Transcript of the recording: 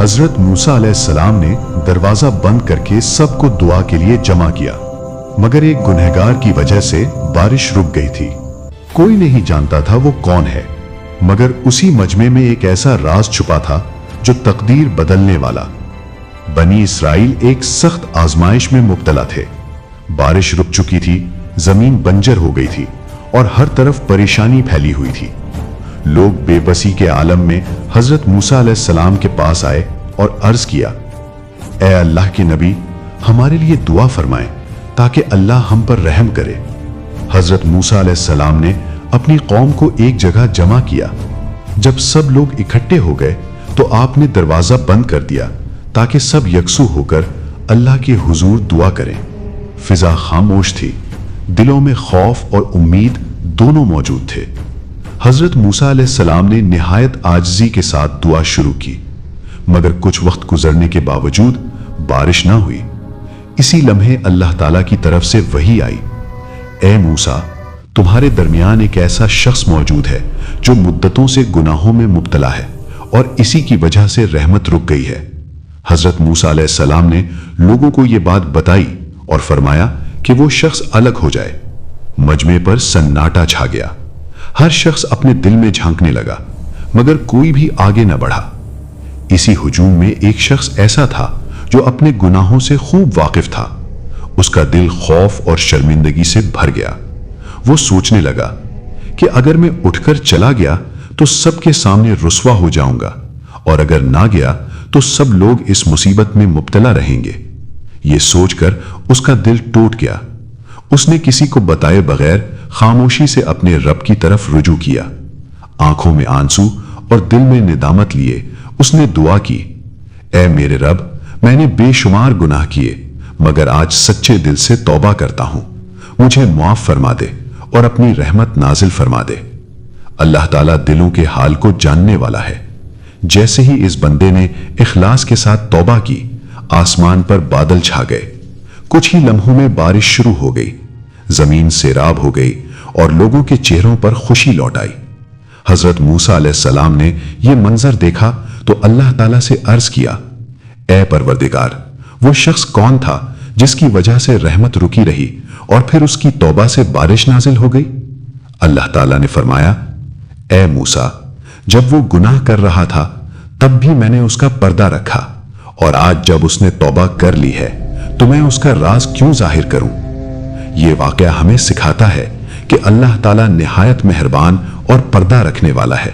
हजरत मूसा अलैहिस्सलाम ने दरवाजा बंद करके सबको दुआ के लिए जमा किया, मगर एक गुनहगार की वजह से बारिश रुक गई थी। कोई नहीं जानता था वो कौन है, मगर उसी मजमे में एक ऐसा राज छुपा था जो तकदीर बदलने वाला। बनी इसराइल एक सख्त आजमाइश में मुब्तला थे। बारिश रुक चुकी थी, जमीन बंजर हो गई थी और हर तरफ परेशानी फैली हुई थी। लोग बेबसी के आलम में हजरत मूसा अलैहिस्सलाम के पास आए और अर्ज किया, ए अल्लाह के नबी, हमारे लिए दुआ फरमाएं ताकि अल्लाह हम पर रहम करे। हजरत मूसा अलैहिस्सलाम ने अपनी कौम को एक जगह जमा किया। जब सब लोग इकट्ठे हो गए तो आपने दरवाजा बंद कर दिया ताकि सब यकसू होकर अल्लाह के हुजूर दुआ करें। फिजा खामोश थी, दिलों में खौफ और उम्मीद दोनों मौजूद थे। हजरत मूसा अलैहिस्सलाम ने निहायत आजिज़ी के साथ दुआ शुरू की, मगर कुछ वक्त गुजरने के बावजूद बारिश ना हुई। इसी लम्हे अल्लाह ताला की तरफ से वही आई, ए मूसा, तुम्हारे दरमियान एक ऐसा शख्स मौजूद है जो मुद्दतों से गुनाहों में मुब्तला है और इसी की वजह से रहमत रुक गई है। हजरत मूसा अलैहिस्सलाम ने लोगों को यह बात बताई और फरमाया कि वो शख्स अलग हो जाए। मजमे पर सन्नाटा छा गया। हर शख्स अपने दिल में झांकने लगा, मगर कोई भी आगे न बढ़ा। इसी हुजूम में एक शख्स ऐसा था जो अपने गुनाहों से खूब वाकिफ था। उसका दिल खौफ और शर्मिंदगी से भर गया। वो सोचने लगा कि अगर मैं उठकर चला गया तो सबके सामने रुस्वा हो जाऊंगा, और अगर ना गया तो सब लोग इस मुसीबत में मुब्तला रहेंगे। ये सोचकर उसका दिल टूट गया। उसने किसी को बताए बगैर खामोशी से अपने रब की तरफ रुजू किया। आंखों में आंसू और दिल में निदामत लिए उसने दुआ की, ऐ मेरे रब, मैंने बेशुमार गुनाह किए, मगर आज सच्चे दिल से तौबा करता हूं। मुझे मुआफ फरमा दे और अपनी रहमत नाजिल फरमा दे। अल्लाह ताला दिलों के हाल को जानने वाला है। जैसे ही इस बंदे ने इखलास के साथ तौबा की, आसमान पर बादल छा गए। कुछ ही लम्हों में बारिश शुरू हो गई। जमीन सैराब हो गई और लोगों के चेहरों पर खुशी लौट आई। हजरत मूसा अलैहिस्सलाम ने यह मंजर देखा तो अल्लाह ताला से अर्ज किया, ए परवरदिगार, वो शख्स कौन था जिसकी वजह से रहमत रुकी रही और फिर उसकी तौबा से बारिश नाजिल हो गई? अल्लाह ताला ने फरमाया, ए मूसा, जब वो गुनाह कर रहा था तब भी मैंने उसका पर्दा रखा, और आज जब उसने तौबा कर ली है तो मैं उसका राज क्यों जाहिर करूं? ये वाकया हमें सिखाता है कि अल्लाह ताला निहायत मेहरबान और पर्दा रखने वाला है।